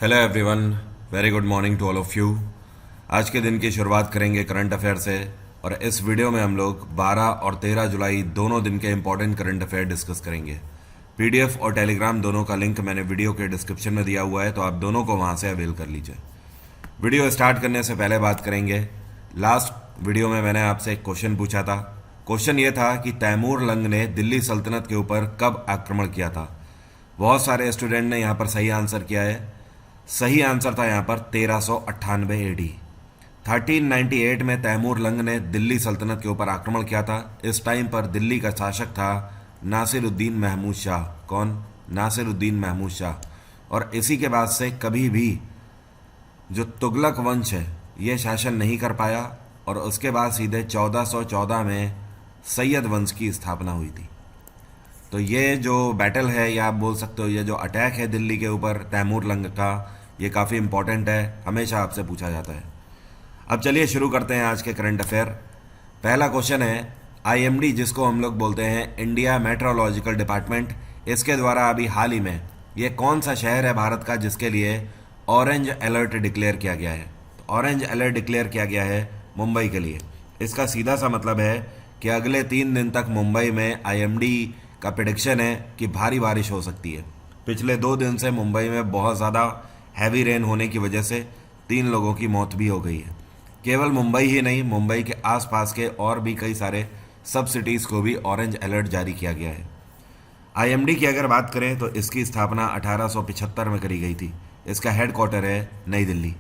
Hello everyone, very good morning to all of you. आज के दिन की शुरुआत करेंगे करंट अफेयर से। और इस वीडियो में हम लोग 12 और 13 जुलाई दोनों दिन के इंपॉर्टेंट करंट अफेयर डिस्कस करेंगे। पीडीएफ और टेलीग्राम दोनों का लिंक मैंने वीडियो के डिस्क्रिप्शन में दिया हुआ है, तो आप दोनों को वहां से अवेल कर लीजिए। वीडियो स्टार्ट करने से पहले बात करेंगे, लास्ट वीडियो में मैंने आपसे एक क्वेश्चन पूछा था। क्वेश्चन ये था कि तैमूर लंग ने दिल्ली सल्तनत के ऊपर कब आक्रमण किया था। बहुत सारे स्टूडेंट ने यहाँ पर सही आंसर किया है। सही आंसर था यहाँ पर 1398 एडी। 1398 में तैमूर लंग ने दिल्ली सल्तनत के ऊपर आक्रमण किया था। इस टाइम पर दिल्ली का शासक था नासिरुद्दीन महमूद शाह। कौन? नासिरुद्दीन महमूद शाह। और इसी के बाद से कभी भी जो तुगलक वंश है ये शासन नहीं कर पाया, और उसके बाद सीधे 1414 में सैयद वंश की स्थापना हुई थी। तो ये जो बैटल है, या आप बोल सकते हो ये जो अटैक है दिल्ली के ऊपर तैमूर लंग का, ये काफ़ी इंपॉर्टेंट है, हमेशा आपसे पूछा जाता है। अब चलिए शुरू करते हैं आज के करंट अफेयर। पहला क्वेश्चन है, आईएमडी जिसको हम लोग बोलते हैं इंडिया मेट्रोलॉजिकल डिपार्टमेंट, इसके द्वारा अभी हाल ही में ये कौन सा शहर है भारत का जिसके लिए ऑरेंज अलर्ट डिक्लेयर किया गया है? तो ऑरेंज अलर्ट डिक्लेयर किया गया है मुंबई के लिए। इसका सीधा सा मतलब है कि अगले 3 दिन तक मुंबई में आईएमडी का प्रेडिक्शन है कि भारी बारिश हो सकती है। पिछले 2 दिन से मुंबई में बहुत ज़्यादा हैवी रेन होने की वजह से 3 लोगों की मौत भी हो गई है। केवल मुंबई ही नहीं, मुंबई के आसपास के और भी कई सारे सब सिटीज़ को भी ऑरेंज अलर्ट जारी किया गया है। आईएमडी की अगर बात करें तो इसकी स्थापना 1875 में करी गई थी। इसका हेडक्वार्टर है नई दिल्ली।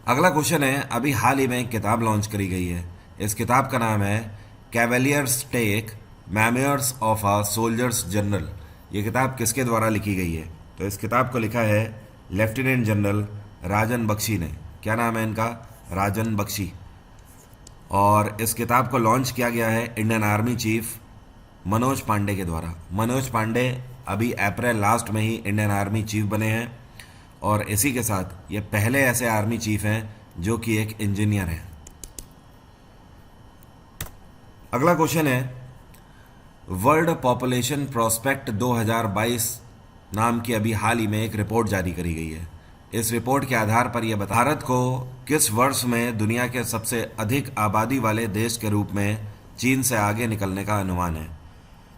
अगला क्वेश्चन है, अभी हाल ही में एक किताब लॉन्च करी गई है। इस किताब का नाम है cavalier's take memoirs of a soldier's general. ये किताब किसके द्वारा लिखी गई है? तो इस किताब को लिखा है लेफ्टिनेंट जनरल राजन बख्शी ने। क्या नाम है इनका? राजन बख्शी। और इस किताब को लॉन्च किया गया है Indian army chief Manoj Pande के द्वारा। मनोज पांडे अभी अप्रैल लास्ट में ही इंडियन आर्मी चीफ बने हैं, और इसी के साथ ये पहले ऐसे आर्मी चीफ हैं जो कि एक इंजीनियर हैं। अगला क्वेश्चन है, वर्ल्ड पॉपुलेशन प्रोस्पेक्ट 2022 नाम की अभी हाल ही में एक रिपोर्ट जारी करी गई है। इस रिपोर्ट के आधार पर यह भारत को किस वर्ष में दुनिया के सबसे अधिक आबादी वाले देश के रूप में चीन से आगे निकलने का अनुमान है।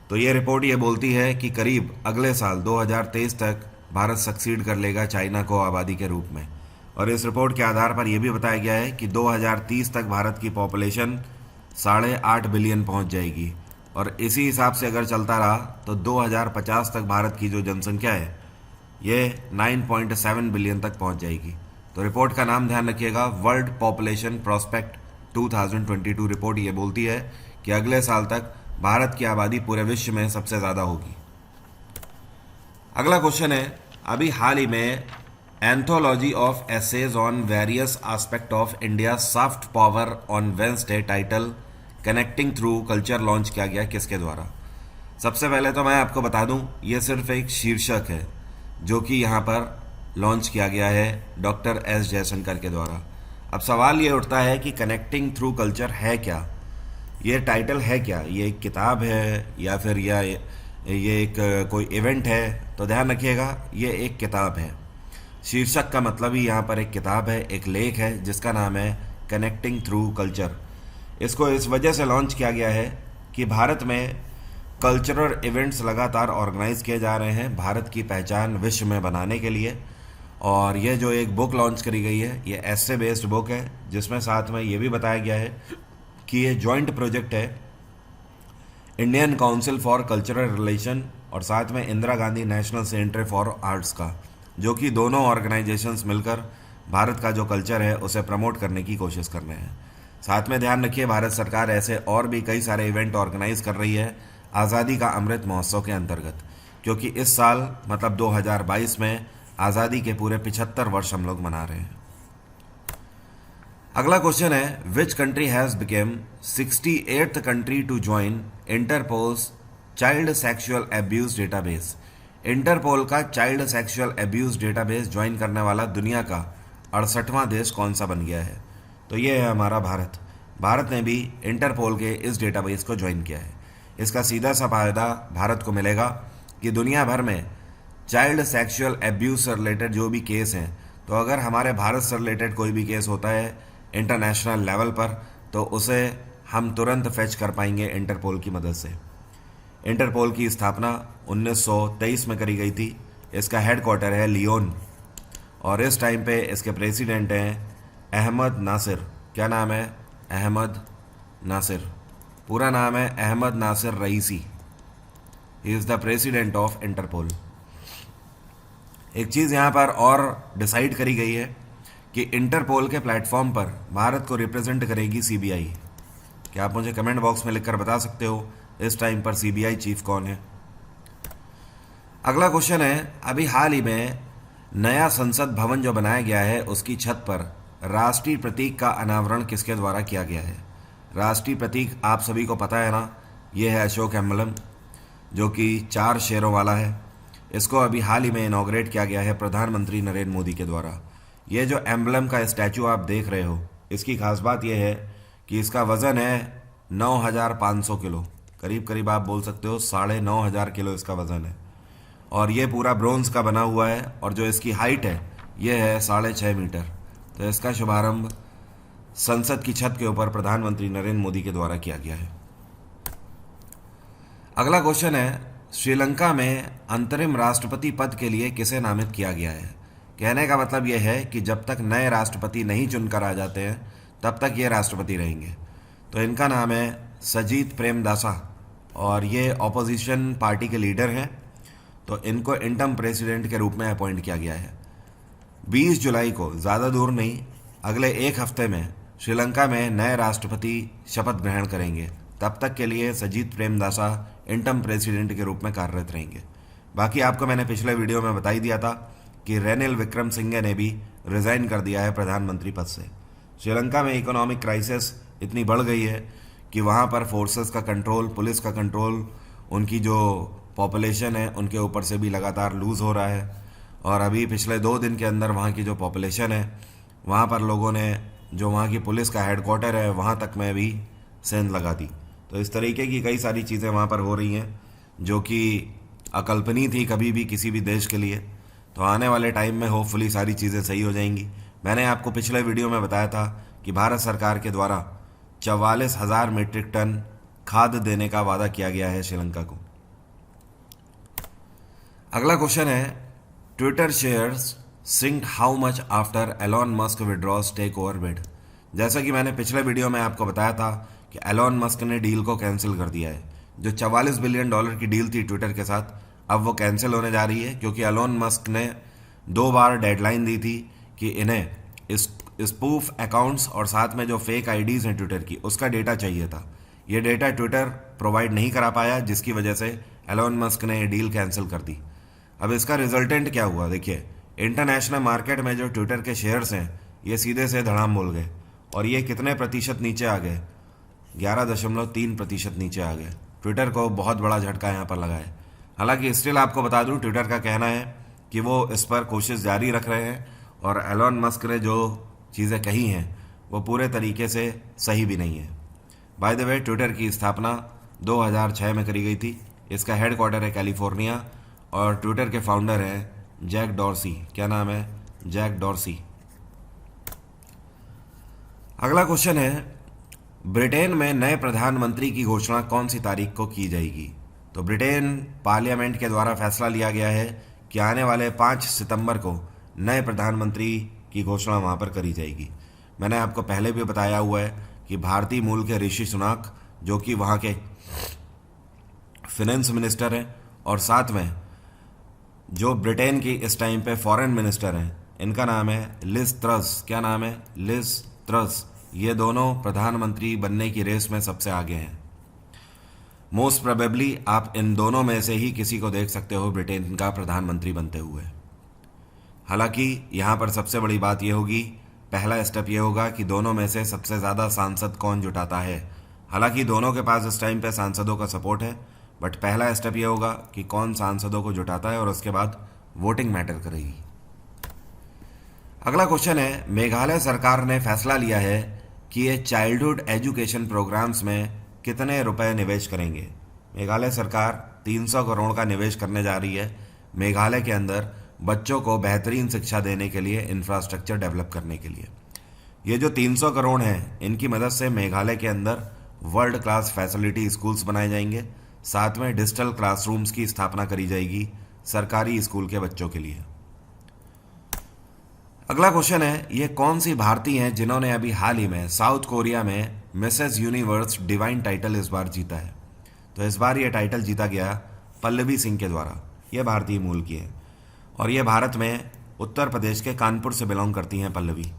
तो ये रिपोर्ट ये बोलती है कि करीब अगले साल 2023 तक भारत सक्सीड कर लेगा चाइना को आबादी के रूप में। और इस रिपोर्ट के आधार पर यह भी बताया गया है कि 2030 तक भारत की पॉपुलेशन 8.5 बिलियन पहुंच जाएगी, और इसी हिसाब से अगर चलता रहा तो 2050 तक भारत की जो जनसंख्या है ये 9.7 बिलियन तक पहुंच जाएगी। तो रिपोर्ट का नाम ध्यान रखिएगा, वर्ल्ड पॉपुलेशन प्रोस्पेक्ट 2022 रिपोर्ट ये बोलती है कि अगले साल तक भारत की आबादी पूरे विश्व में सबसे ज़्यादा होगी। अगला क्वेश्चन है, अभी हाल ही में anthology of essays on various aspect of India soft power on Wednesday title connecting through culture launch किया गया, किसके द्वारा? सबसे पहले तो मैं आपको बता दूं, ये सिर्फ एक शीर्षक है जो कि यहाँ पर लॉन्च किया गया है डॉक्टर एस जयशंकर के द्वारा। अब सवाल ये उठता है कि कनेक्टिंग थ्रू कल्चर है क्या? ये टाइटल है क्या? ये एक किताब है या फिर ये एक कोई इवेंट है? तो ध्यान रखिएगा, ये एक किताब है। शीर्षक का मतलब ही यहाँ पर एक किताब है, एक लेख है जिसका नाम है कनेक्टिंग थ्रू कल्चर। इसको इस वजह से लॉन्च किया गया है कि भारत में कल्चरल इवेंट्स लगातार ऑर्गेनाइज किए जा रहे हैं भारत की पहचान विश्व में बनाने के लिए। और ये जो एक बुक लॉन्च करी गई है ये एस्से बेस्ड बुक है, जिसमें साथ में ये भी बताया गया है कि ये जॉइंट प्रोजेक्ट है Indian council for cultural relation और साथ में Indira Gandhi national centre for arts का, जो कि दोनों ऑर्गेनाइजेशंस मिलकर भारत का जो कल्चर है उसे प्रमोट करने की कोशिश कर रहे हैं। साथ में ध्यान रखिए, भारत सरकार ऐसे और भी कई सारे इवेंट ऑर्गेनाइज कर रही है आज़ादी का अमृत महोत्सव के अंतर्गत, क्योंकि इस साल मतलब 2022 में आज़ादी के पूरे 75 वर्ष हम लोग मना रहे हैं। अगला क्वेश्चन है, which country has become 68th country to join Interpol's child sexual abuse database. Interpol का child sexual abuse database join करने वाला दुनिया का 68वां देश कौन सा बन गया है? तो ये है हमारा भारत। भारत ने भी इंटरपोल के इस डेटाबेस को ज्वाइन किया है। इसका सीधा सा फायदा भारत को मिलेगा कि दुनिया भर में चाइल्ड सेक्सुअल एब्यूज से रिलेटेड जो भी केस हैं, तो अगर हमारे भारत से रिलेटेड कोई भी केस होता है इंटरनेशनल लेवल पर, तो उसे हम तुरंत फेच कर पाएंगे इंटरपोल की मदद से। इंटरपोल की स्थापना 1923 में करी गई थी। इसका हेडक्वार्टर है लियोन और इस टाइम पे इसके प्रेसिडेंट हैं अहमद नासिर। क्या नाम है? अहमद नासिर। पूरा नाम है Ahmed Naser Raisi. He is the president of Interpol. एक चीज़ यहाँ पर और डिसाइड करी गई है कि इंटरपोल के प्लेटफॉर्म पर भारत को रिप्रेजेंट करेगी सीबीआई। क्या आप मुझे कमेंट बॉक्स में लिखकर बता सकते हो इस टाइम पर सीबीआई चीफ कौन है? अगला क्वेश्चन है, अभी हाल ही में नया संसद भवन जो बनाया गया है उसकी छत पर राष्ट्रीय प्रतीक का अनावरण किसके द्वारा किया गया है? राष्ट्रीय प्रतीक आप सभी को पता है ना, ये है अशोक एम्बलम जो कि 4 शेरों वाला है। इसको अभी हाल ही में इनॉग्रेट किया गया है प्रधानमंत्री नरेंद्र मोदी के द्वारा। ये जो एम्बलम का स्टैचू आप देख रहे हो, इसकी खास बात यह है कि इसका वज़न है 9,500 किलो, करीब करीब आप बोल सकते हो 9,500 किलो इसका वज़न है। और ये पूरा ब्रोंज का बना हुआ है और जो इसकी हाइट है ये है 6.5 मीटर। तो इसका शुभारंभ संसद की छत के ऊपर प्रधानमंत्री नरेंद्र मोदी के द्वारा किया गया है। अगला क्वेश्चन है, श्रीलंका में अंतरिम राष्ट्रपति पद के लिए किसे नामित किया गया है? कहने का मतलब यह है कि जब तक नए राष्ट्रपति नहीं चुनकर आ जाते हैं तब तक ये राष्ट्रपति रहेंगे। तो इनका नाम है सजीत प्रेमदासा और ये ऑपोजिशन पार्टी के लीडर हैं। तो इनको इंटर्म प्रेसिडेंट के रूप में अपॉइंट किया गया है। 20 जुलाई को, ज़्यादा दूर नहीं, अगले एक हफ्ते में श्रीलंका में नए राष्ट्रपति शपथ ग्रहण करेंगे। तब तक के लिए सजीत प्रेमदासा इंटर्म प्रेसिडेंट के रूप में कार्यरत रहेंगे। बाकी आपको मैंने पिछले वीडियो में बता ही दिया था कि रेनिल विक्रमसिंघे ने भी रिज़ाइन कर दिया है प्रधानमंत्री पद से। श्रीलंका में इकोनॉमिक क्राइसिस इतनी बढ़ गई है कि वहाँ पर फोर्सेस का कंट्रोल, पुलिस का कंट्रोल, उनकी जो पॉपुलेशन है उनके ऊपर से भी लगातार लूज़ हो रहा है। और अभी पिछले 2 दिन के अंदर वहाँ की जो पॉपुलेशन है, वहाँ पर लोगों ने जो वहाँ की पुलिस का हेडक्वार्टर है वहाँ तक में भी सेंध लगा दी। तो इस तरीके की कई सारी चीज़ें वहाँ पर हो रही हैं जो कि अकल्पनीय थी कभी भी किसी भी देश के लिए। तो आने वाले टाइम में होपफुली सारी चीज़ें सही हो जाएंगी। मैंने आपको पिछले वीडियो में बताया था कि भारत सरकार के द्वारा 44,000 मीट्रिक टन खाद देने का वादा किया गया है श्रीलंका को। अगला क्वेश्चन है, Twitter shares sinked how much after Elon Musk withdraws take over bid. जैसा कि मैंने पिछले वीडियो में आपको बताया था कि एलॉन मस्क ने डील को कैंसिल कर दिया है। जो $44 बिलियन की डील थी ट्विटर के साथ, अब वो कैंसिल होने जा रही है क्योंकि एलॉन मस्क ने 2 बार डेडलाइन दी थी कि इन्हें इस स्पूफ अकाउंट्स और साथ में जो फेक आईडीज़ हैं ट्विटर की, उसका डेटा चाहिए था। ये डेटा ट्विटर प्रोवाइड नहीं करा पाया, जिसकी वजह से एलॉन मस्क ने ये डील कैंसिल कर दी। अब इसका रिजल्टेंट क्या हुआ देखिए, इंटरनेशनल मार्केट में जो ट्विटर के शेयर्स हैं ये सीधे से धड़ाम बोल गए और ये कितने प्रतिशत नीचे आ गए? 11.3% नीचे आ गए। ट्विटर को बहुत बड़ा झटका यहाँ पर लगा है। हालांकि स्टिल आपको बता दूँ, ट्विटर का कहना है कि वो इस पर कोशिश जारी रख रहे हैं और एलॉन मस्क ने जो चीज़ें कही हैं वो पूरे तरीके से सही भी नहीं है। बाय द वे, ट्विटर की स्थापना 2006 में करी गई थी। इसका हेडक्वार्टर है कैलिफोर्निया और ट्विटर के फाउंडर हैं जैक डॉर्सी। क्या नाम है? Jack Dorsey. अगला क्वेश्चन है, ब्रिटेन में नए प्रधानमंत्री की घोषणा कौन सी तारीख को की जाएगी? तो ब्रिटेन पार्लियामेंट के द्वारा फैसला लिया गया है कि आने वाले 5 सितंबर को नए प्रधानमंत्री की घोषणा वहाँ पर करी जाएगी। मैंने आपको पहले भी बताया हुआ है कि भारतीय मूल के ऋषि सुनाक, जो कि वहाँ के फिनेंस मिनिस्टर हैं, और साथ में जो ब्रिटेन की इस टाइम पे फॉरेन मिनिस्टर हैं, इनका नाम है लिज ट्रस। क्या नाम है? Liz Truss. ये दोनों प्रधानमंत्री बनने की रेस में सबसे आगे हैं। मोस्ट प्रोबेबली आप इन दोनों में से ही किसी को देख सकते हो ब्रिटेन का प्रधानमंत्री बनते हुए। हालांकि यहाँ पर सबसे बड़ी बात यह होगी, पहला स्टेप ये होगा कि दोनों में से सबसे ज़्यादा सांसद कौन जुटाता है। हालांकि दोनों के पास इस टाइम पे सांसदों का सपोर्ट है, बट पहला स्टेप ये होगा कि कौन सांसदों को जुटाता है और उसके बाद वोटिंग मैटर करेगी। अगला क्वेश्चन है, मेघालय सरकार ने फैसला लिया है कि ये चाइल्डहुड एजुकेशन प्रोग्राम्स में कितने रुपए निवेश करेंगे। मेघालय सरकार 300 करोड़ का निवेश करने जा रही है मेघालय के अंदर बच्चों को बेहतरीन शिक्षा देने के लिए, इंफ्रास्ट्रक्चर डेवलप करने के लिए। ये जो 300 करोड़ हैं, इनकी मदद से मेघालय के अंदर वर्ल्ड क्लास फैसिलिटी स्कूल्स बनाए जाएंगे। साथ में डिजिटल क्लासरूम्स की स्थापना करी जाएगी सरकारी स्कूल के बच्चों के लिए। अगला क्वेश्चन है, ये कौन सी भारतीय हैं जिन्होंने अभी हाल ही में साउथ कोरिया में मिसेस यूनिवर्स डिवाइन टाइटल इस बार जीता है? तो इस बार ये टाइटल जीता गया पल्लवी सिंह के द्वारा। ये भारतीय मूल की है और ये भारत में उत्तर प्रदेश के कानपुर से बिलोंग करती हैं पल्लवी।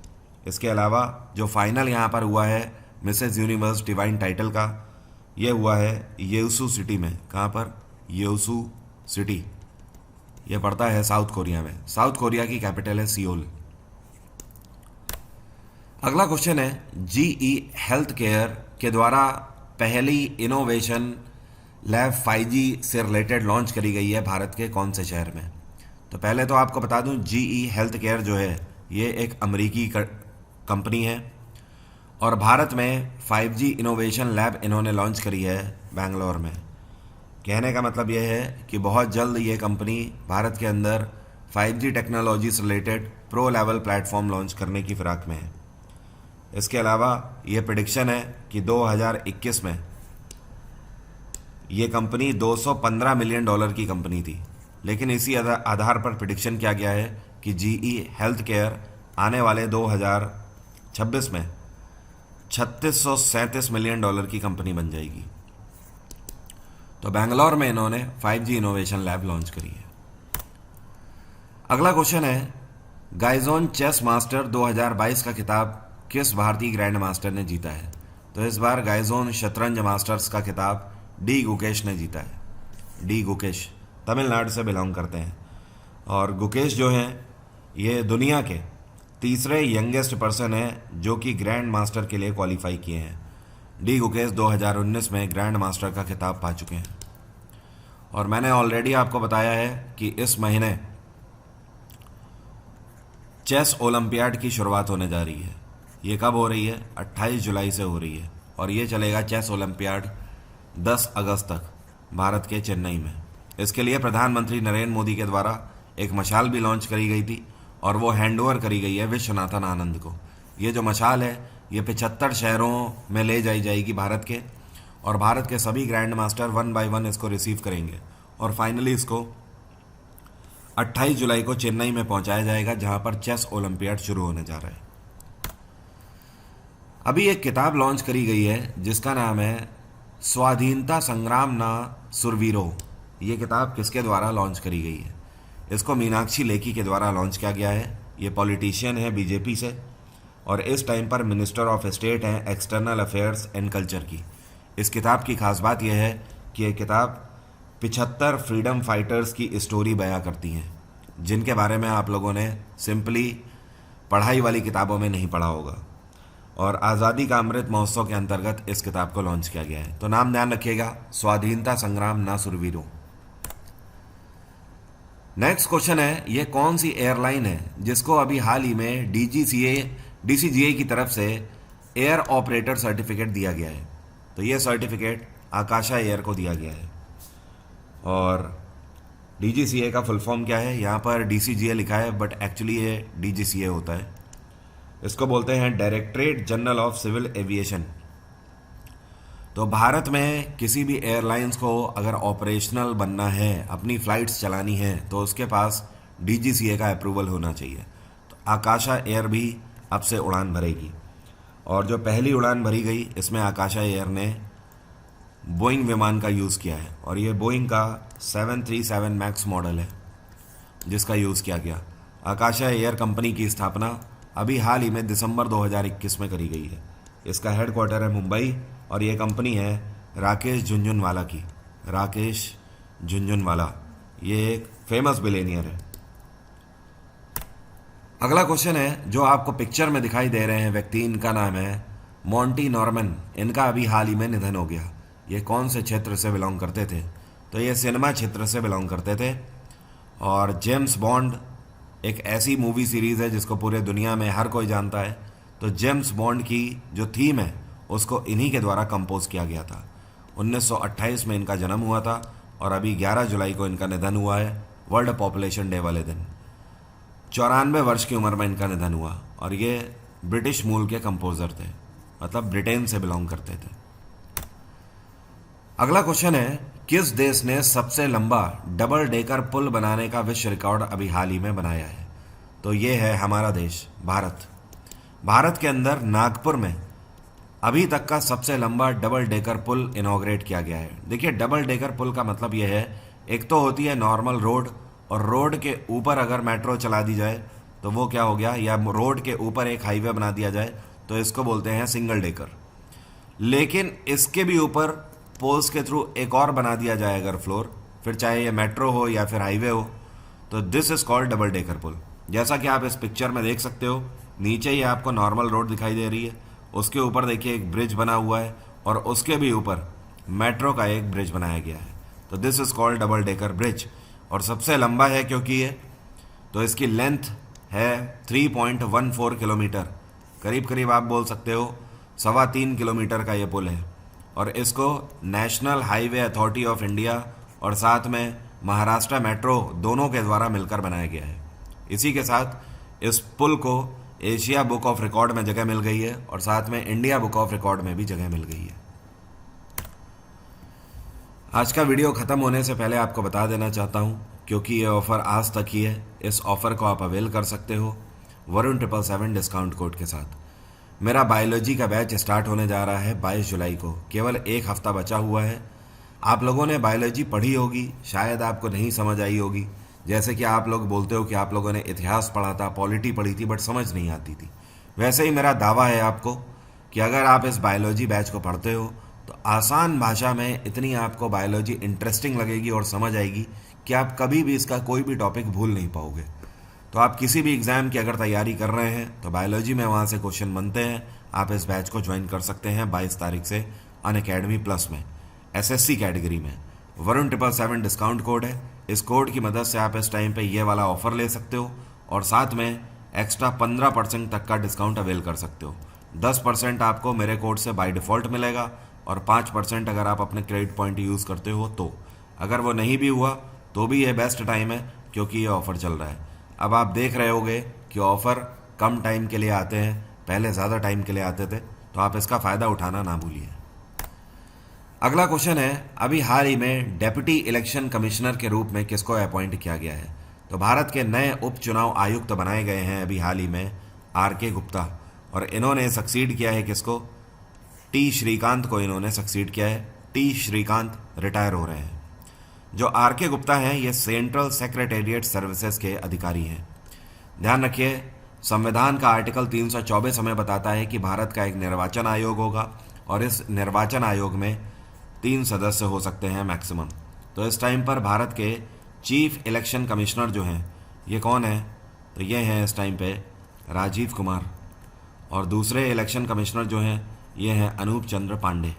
इसके अलावा जो फाइनल यहाँ पर हुआ है मिसेस यूनिवर्स डिवाइन टाइटल का, ये हुआ है येसू सिटी में। कहाँ पर? येसू सिटी। ये पड़ता है साउथ कोरिया में। साउथ कोरिया की कैपिटल है सियोल। अगला क्वेश्चन है, जीई हेल्थ केयर के द्वारा पहली इनोवेशन लैब 5G से रिलेटेड लॉन्च करी गई है भारत के कौन से शहर में? तो पहले तो आपको बता दूं, जीई हेल्थ केयर जो है ये एक अमेरिकी कंपनी है और भारत में 5G इनोवेशन लैब इन्होंने लॉन्च करी है बेंगलोर में। कहने का मतलब ये है कि बहुत जल्द ये कंपनी भारत के अंदर 5G टेक्नोलॉजी से related pro level platform launch करने की फिराक में है। इसके अलावा ये प्रेडिक्शन है कि 2021 में ये कंपनी $215 मिलियन की कंपनी थी, लेकिन इसी आधार पर प्रेडिक्शन किया गया है कि जीई हेल्थ केयर आने वाले 2026 में $3637 मिलियन की कंपनी बन जाएगी। तो बेंगलोर में इन्होंने 5G इनोवेशन लैब लॉन्च करी है। अगला क्वेश्चन है, गाइजोन चेस मास्टर 2022 का खिताब किस भारतीय ग्रैंड मास्टर ने जीता है? तो इस बार गाइजोन शतरंज मास्टर्स का खिताब डी गुकेश ने जीता है। डी गुकेश तमिलनाडु से बिलोंग करते हैं और गुकेश जो हैं ये दुनिया के तीसरे यंगेस्ट पर्सन हैं जो कि ग्रैंड मास्टर के लिए क्वालिफाई किए हैं। डी गुकेश 2019 में ग्रैंड मास्टर का खिताब पा चुके हैं और मैंने ऑलरेडी आपको बताया है कि इस महीने चेस ओलंपियाड की शुरुआत होने जा रही है। ये कब हो रही है? 28 जुलाई से हो रही है और ये चलेगा चेस ओलंपियाड 10 अगस्त तक भारत के चेन्नई में। इसके लिए प्रधानमंत्री नरेंद्र मोदी के द्वारा एक मशाल भी लॉन्च करी गई थी और वो हैंडओवर करी गई है विश्वनाथन आनंद को। ये जो मशाल है ये 75 शहरों में ले जाई जाएगी भारत के, और भारत के सभी ग्रैंड मास्टर 1 बाय 1 इसको रिसीव करेंगे और फाइनली इसको 28 जुलाई को चेन्नई में पहुंचाया जाएगा जहां पर चेस ओलंपियाड शुरू होने जा रहा है। अभी एक किताब लॉन्च करी गई है जिसका नाम है स्वाधीनता संग्राम ना सुरवीरो। ये किताब किसके द्वारा लॉन्च करी गई है? इसको मीनाक्षी लेखी के द्वारा लॉन्च किया गया है। ये पॉलिटिशियन है बीजेपी से और इस टाइम पर मिनिस्टर ऑफ स्टेट हैं एक्सटर्नल अफेयर्स एंड कल्चर की। इस किताब की खास बात यह है कि ये किताब 75 फ्रीडम फाइटर्स की स्टोरी बयां करती हैं जिनके बारे में आप लोगों ने सिंपली पढ़ाई वाली किताबों में नहीं पढ़ा होगा। और आज़ादी का अमृत महोत्सव के अंतर्गत इस किताब को लॉन्च किया गया है। तो नाम ध्यान रखिएगा, स्वाधीनता संग्राम ना सुरवीरों। नेक्स्ट क्वेश्चन है, ये कौन सी एयरलाइन है जिसको अभी हाल ही में डीसीजीए की तरफ से एयर ऑपरेटर सर्टिफिकेट दिया गया है? तो ये सर्टिफिकेट आकाशा एयर को दिया गया है। और डीजीसीए का फुल फॉर्म क्या है? यहाँ पर डीसीजीए लिखा है बट एक्चुअली ये डीजीसीए होता है। इसको बोलते हैं directorate general of civil aviation. तो भारत में किसी भी एयरलाइंस को अगर ऑपरेशनल बनना है, अपनी फ़्लाइट्स चलानी है, तो उसके पास डीजीसीए का अप्रूवल होना चाहिए। तो आकाशा एयर भी अब से उड़ान भरेगी और जो पहली उड़ान भरी गई इसमें आकाशा एयर ने बोइंग विमान का यूज़ किया है और ये बोइंग का 737 मैक्स मॉडल है जिसका यूज़ किया गया। आकाशा एयर कंपनी की स्थापना अभी हाल ही में दिसंबर 2021 में करी गई है। इसका हेडक्वार्टर है मुंबई और ये कंपनी है राकेश झुनझुनवाला की। राकेश झुनझुनवाला ये एक फेमस बिलियनियर है। अगला क्वेश्चन है, जो आपको पिक्चर में दिखाई दे रहे हैं व्यक्ति, इनका नाम है मॉन्टी नॉर्मन। इनका अभी हाल ही में निधन हो गया। ये कौन से क्षेत्र से बिलोंग करते थे? तो ये सिनेमा क्षेत्र से बिलोंग करते थे और जेम्स बॉन्ड एक ऐसी मूवी सीरीज़ है जिसको पूरे दुनिया में हर कोई जानता है। तो जेम्स बॉन्ड की जो थीम है उसको इन्हीं के द्वारा कंपोज किया गया था। 1928 में इनका जन्म हुआ था और अभी 11 जुलाई को इनका निधन हुआ है वर्ल्ड पॉपुलेशन डे वाले दिन। 94 वर्ष की उम्र में इनका निधन हुआ और ये ब्रिटिश मूल के कंपोजर थे, मतलब ब्रिटेन से बिलोंग करते थे। अगला क्वेश्चन है, किस देश ने सबसे लंबा डबल डेकर पुल बनाने का विश्व रिकॉर्ड अभी हाल ही में बनाया है? तो ये है हमारा देश भारत। भारत के अंदर नागपुर में अभी तक का सबसे लंबा डबल डेकर पुल इनॉग्रेट किया गया है। देखिए, डबल डेकर पुल का मतलब यह है, एक तो होती है नॉर्मल रोड, और रोड के ऊपर अगर मेट्रो चला दी जाए तो वो क्या हो गया, या रोड के ऊपर एक हाईवे बना दिया जाए तो इसको बोलते हैं सिंगल डेकर। लेकिन इसके भी ऊपर पोल्स के थ्रू एक और बना दिया जाए अगर फ्लोर, फिर चाहे ये मेट्रो हो या फिर हाईवे हो, तो this is called double decker पुल। जैसा कि आप इस पिक्चर में देख सकते हो, नीचे ही आपको नॉर्मल रोड दिखाई दे रही है, उसके ऊपर देखिए एक ब्रिज बना हुआ है और उसके भी ऊपर मेट्रो का एक ब्रिज बनाया गया है। तो this is called double decker bridge, और सबसे लंबा है क्योंकि ये, तो इसकी लेंथ है 3.14 किलोमीटर, करीब करीब आप बोल सकते हो 3.25 किलोमीटर का ये पुल है। और इसको national highway authority of India और साथ में महाराष्ट्र मेट्रो दोनों के द्वारा मिलकर बनाया गया है। इसी के साथ इस पुल को एशिया बुक ऑफ रिकॉर्ड में जगह मिल गई है और साथ में इंडिया बुक ऑफ रिकॉर्ड में भी जगह मिल गई है। आज का वीडियो ख़त्म होने से पहले आपको बता देना चाहता हूँ, क्योंकि ये ऑफ़र आज तक ही है, इस ऑफ़र को आप अवेल कर सकते हो वरुण 777 डिस्काउंट कोड के साथ। मेरा बायोलॉजी का बैच स्टार्ट होने जा रहा है 22 जुलाई को, केवल एक हफ्ता बचा हुआ है। आप लोगों ने बायोलॉजी पढ़ी होगी, शायद आपको नहीं समझ आई होगी। जैसे कि आप लोग बोलते हो कि आप लोगों ने इतिहास पढ़ा था, पॉलिटी पढ़ी थी, बट समझ नहीं आती थी। वैसे ही मेरा दावा है आपको कि अगर आप इस बायोलॉजी बैच को पढ़ते हो तो आसान भाषा में इतनी आपको बायोलॉजी इंटरेस्टिंग लगेगी और समझ आएगी कि आप कभी भी इसका कोई भी टॉपिक भूल नहीं पाओगे। तो आप किसी भी एग्ज़ाम की अगर तैयारी कर रहे हैं तो बायोलॉजी में वहाँ से क्वेश्चन बनते हैं, आप इस बैच को ज्वाइन कर सकते हैं 22 तारीख से अनअकैडमी प्लस में, एसएससी कैटेगरी में। वरुण 777 डिस्काउंट कोड है, इस कोड की मदद से आप इस टाइम पे ये वाला ऑफ़र ले सकते हो और साथ में एक्स्ट्रा 15% तक का डिस्काउंट अवेल कर सकते हो। 10% आपको मेरे कोड से बाय डिफ़ॉल्ट मिलेगा और 5% अगर आप अपने क्रेडिट पॉइंट यूज़ करते हो तो। अगर वो नहीं भी हुआ तो भी ये बेस्ट टाइम है क्योंकि ये ऑफ़र चल रहा है। अब आप देख रहे होगे कि ऑफ़र कम टाइम के लिए आते हैं, पहले ज़्यादा टाइम के लिए आते थे, तो आप इसका फ़ायदा उठाना ना भूलिए। अगला क्वेश्चन है, अभी हाल ही में डेप्यूटी इलेक्शन कमिश्नर के रूप में किसको अपॉइंट किया गया है? तो भारत के नए उपचुनाव आयुक्त बनाए गए हैं अभी हाल ही में आर.के. गुप्ता, और इन्होंने सक्सीड किया है किसको? टी श्रीकांत को इन्होंने सक्सीड किया है। टी श्रीकांत रिटायर हो रहे हैं। जो आर.के. गुप्ता हैं ये सेंट्रल सेक्रेटेरिएट सर्विसेज के अधिकारी हैं। ध्यान रखिए, संविधान का आर्टिकल 324 हमें बताता है कि भारत का एक निर्वाचन आयोग होगा और इस निर्वाचन आयोग में 3 सदस्य हो सकते हैं मैक्सिमम। तो इस टाइम पर भारत के चीफ इलेक्शन कमिश्नर जो हैं ये कौन है? तो ये हैं इस टाइम पे राजीव कुमार, और दूसरे इलेक्शन कमिश्नर जो हैं ये हैं अनूप चंद्र पांडे।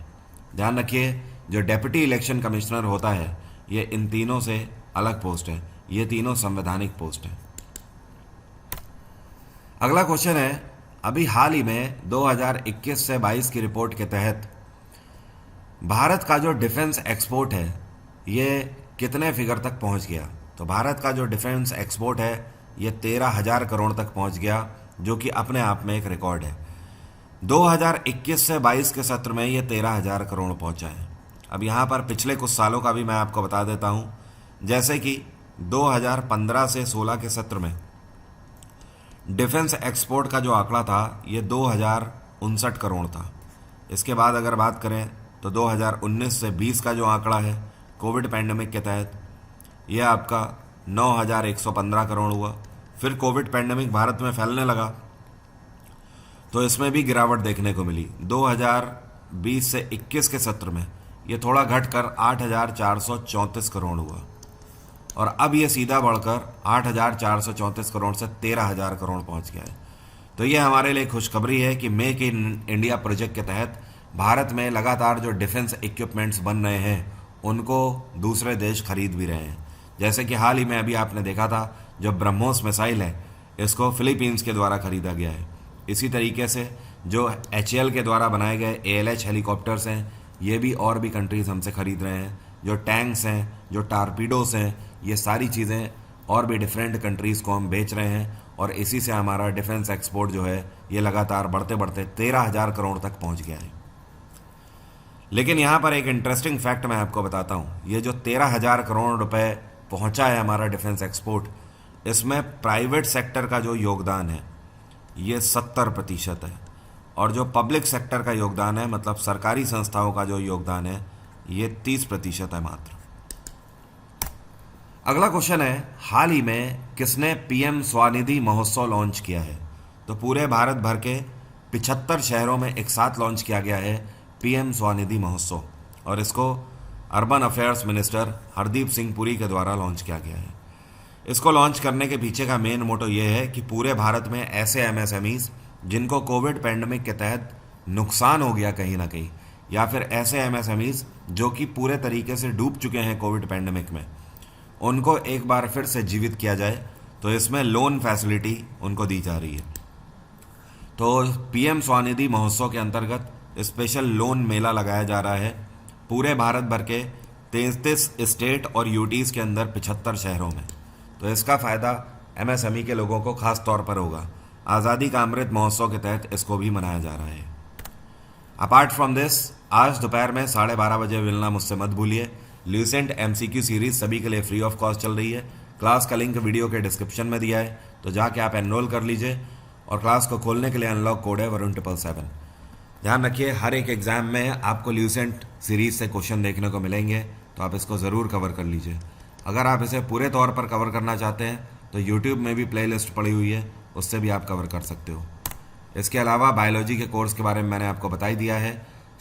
ध्यान रखिए, जो डेप्यूटी इलेक्शन कमिश्नर होता है ये इन तीनों से अलग पोस्ट है, ये तीनों संवैधानिक पोस्ट हैं। अगला क्वेश्चन है, अभी हाल ही में 2021 से 22 की रिपोर्ट के तहत भारत का जो डिफेंस एक्सपोर्ट है ये कितने फिगर तक पहुंच गया? तो भारत का जो डिफेंस एक्सपोर्ट है ये 13,000 करोड़ तक पहुंच गया, जो कि अपने आप में एक रिकॉर्ड है। 2021 से 22 के सत्र में ये 13,000 करोड़ पहुंचा है। अब यहाँ पर पिछले कुछ सालों का भी मैं आपको बता देता हूँ, जैसे कि 2015 से 16 के सत्र में डिफेंस एक्सपोर्ट का जो आंकड़ा था ये 2059 करोड़ था। इसके बाद अगर बात करें तो 2019 से 20 का जो आंकड़ा है कोविड पैंडेमिक के तहत ये आपका 9,115 करोड़ हुआ। फिर कोविड पैंडेमिक भारत में फैलने लगा तो इसमें भी गिरावट देखने को मिली। 2020 से 21 के सत्र में ये थोड़ा घटकर 8,434 करोड़ हुआ और अब ये सीधा बढ़कर 8,434 करोड़ से 13,000 करोड़ पहुंच गया है। तो ये हमारे लिए खुशखबरी है कि मेक इन इंडिया प्रोजेक्ट के तहत भारत में लगातार जो डिफेंस इक्विपमेंट्स बन रहे हैं उनको दूसरे देश खरीद भी रहे हैं। जैसे कि हाल ही में अभी आपने देखा था जो ब्रह्मोस मिसाइल है इसको फिलीपींस के द्वारा खरीदा गया है। इसी तरीके से जो HAL के द्वारा बनाए गए ALH हेलीकॉप्टर्स हैं ये भी और भी कंट्रीज़ हमसे ख़रीद रहे हैं। जो टैंक्स हैं, जो टारपीडोस हैं, ये सारी चीज़ें और भी डिफरेंट कंट्रीज़ को हम बेच रहे हैं और इसी से हमारा डिफेंस एक्सपोर्ट जो है ये लगातार बढ़ते बढ़ते 13,000 करोड़ तक पहुंच गया है। लेकिन यहाँ पर एक इंटरेस्टिंग फैक्ट मैं आपको बताता हूँ, ये जो 13,000 करोड़ रुपए पहुंचा है हमारा डिफेंस एक्सपोर्ट, इसमें प्राइवेट सेक्टर का जो योगदान है ये 70% है और जो पब्लिक सेक्टर का योगदान है, मतलब सरकारी संस्थाओं का जो योगदान है, ये 30% है मात्र। अगला क्वेश्चन है, हाल ही में किसने पीएम स्वनिधि महोत्सव लॉन्च किया है? तो पूरे भारत भर के 75 शहरों में एक साथ लॉन्च किया गया है पीएम स्वनिधि महोत्सव और इसको urban affairs minister Hardeep Singh Puri के द्वारा लॉन्च किया गया है। इसको लॉन्च करने के पीछे का मेन मोटो ये है कि पूरे भारत में ऐसे एमएसएमईज जिनको कोविड पैंडमिक के तहत नुकसान हो गया कहीं ना कहीं, या फिर ऐसे एमएसएमईज जो कि पूरे तरीके से डूब चुके हैं कोविड पैंडमिक में, उनको एक बार फिर से जीवित किया जाए। तो इसमें लोन फैसिलिटी उनको दी जा रही है। तो पीएम स्वनिधि महोत्सव के अंतर्गत स्पेशल लोन मेला लगाया जा रहा है पूरे भारत भर के 33 स्टेट और यूटीज़ के अंदर 75 शहरों में। तो इसका फ़ायदा एमएसएमई के लोगों को खास तौर पर होगा। आज़ादी का अमृत महोत्सव के तहत इसको भी मनाया जा रहा है। अपार्ट फ्रॉम दिस, आज दोपहर में 12:30 बजे मिलना मुझसे मत भूलिए। ल्यूसेंट एमसीक्यू सीरीज सभी के लिए फ्री ऑफ कॉस्ट चल रही है। क्लास का लिंक वीडियो के डिस्क्रिप्शन में दिया है, तो जाके आप एनरोल कर लीजिए और क्लास को खोलने के लिए अनलॉक कोड है वरुण 777। ध्यान रखिए, हर एक एग्जाम में आपको ल्यूसेंट सीरीज से क्वेश्चन देखने को मिलेंगे, तो आप इसको ज़रूर कवर कर लीजिए। अगर आप इसे पूरे तौर पर कवर करना चाहते हैं तो यूट्यूब में भी प्लेलिस्ट पड़ी हुई है, उससे भी आप कवर कर सकते हो। इसके अलावा बायोलॉजी के कोर्स के बारे में मैंने आपको बता ही दिया है।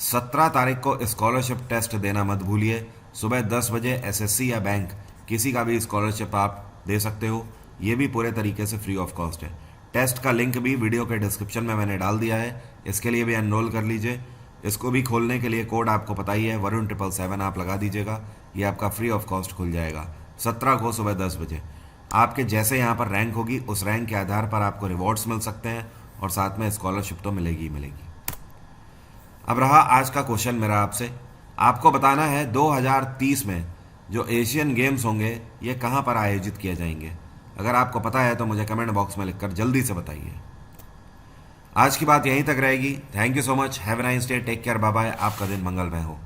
17 तारीख को स्कॉलरशिप टेस्ट देना मत भूलिए। सुबह 10 बजे एसएससी या बैंक किसी का भी स्कॉलरशिप आप दे सकते हो, ये भी पूरे तरीके से फ्री ऑफ कॉस्ट है। टेस्ट का लिंक भी वीडियो के डिस्क्रिप्शन में मैंने डाल दिया है, इसके लिए भी एनरोल कर लीजिए। इसको भी खोलने के लिए कोड आपको पता ही है, वरुण 777 आप लगा दीजिएगा, ये आपका फ्री ऑफ कॉस्ट खुल जाएगा 17 को सुबह 10 बजे। आपके जैसे यहाँ पर रैंक होगी, उस रैंक के आधार पर आपको रिवॉर्ड्स मिल सकते हैं और साथ में स्कॉलरशिप तो मिलेगी ही मिलेगी। अब रहा आज का क्वेश्चन मेरा आपसे, आपको बताना है 2030 में जो एशियन गेम्स होंगे ये कहाँ पर आयोजित किए जाएंगे। अगर आपको पता है तो मुझे कमेंट बॉक्स में लिखकर जल्दी से बताइए। आज की बात यहीं तक रहेगी। Thank you so much, have a nice day, take care, bye bye. आपका दिन मंगलमय हो।